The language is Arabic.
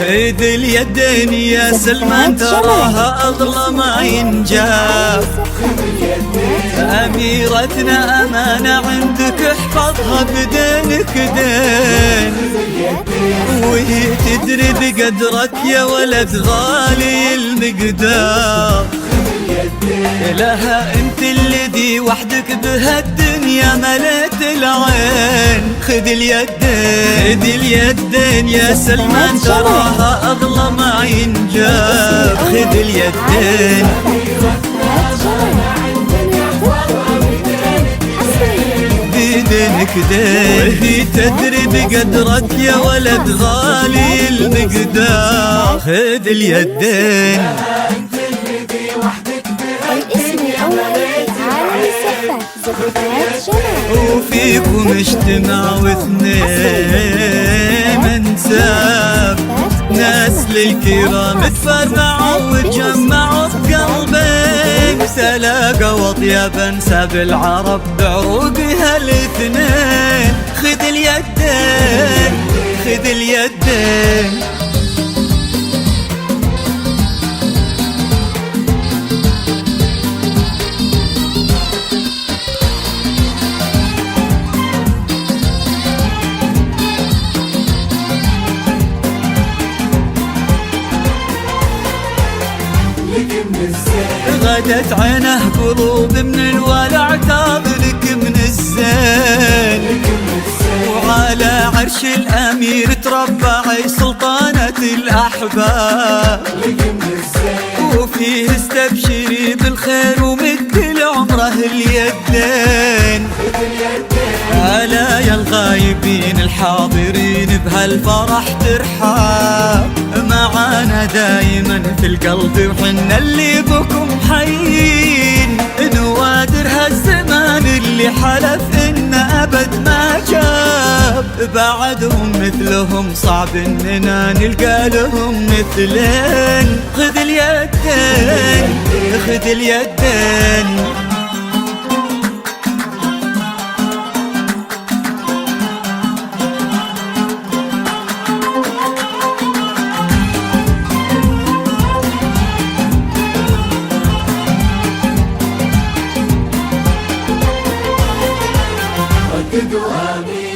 خذ اليدين يا سلمان تراها أغلى ما ينجاب. أميرتنا أمانة عندك احفظها بدينك دين، وهي تدري بقدرك يا ولد غالي المقدار. لها انت الذي وحدك بهالدنيا مليت العين. خذ اليدين خذ اليدين يا سلمان تراها أغلى ما ينجاب. خذ اليدين بدينك دين، وهي تدري بقدرك يا ولد غالي المقدار. خذ اليدين. الاسم الأول في عالم السفة زبدات جمال. وفيكم اجتماع واثنين انساب، ناس للكرام تفرعوا وتجمعوا بقلبين. تلاقوا اطيب انساب العرب بعروقها الاثنين. خذ اليدين خذ اليدين. غدت عينه قلوب من الولع تاظلك من الزين. وعلى عرش الأمير تربعي سلطانة الأحباب. وفيه استبشري بالخير ومد لعمره اليدين. ألا يا الغايبين الحاضرين بهالفرح ترحاب. معانا دايما في القلب وحنا اللي بكم حيين. نوادر هالزمان اللي حلف إن أبد ما جاب. بعدهم مثلهم صعب إننا نلقى لهم مثلين. خذ اليدين خذ اليدين. رددوا آمين.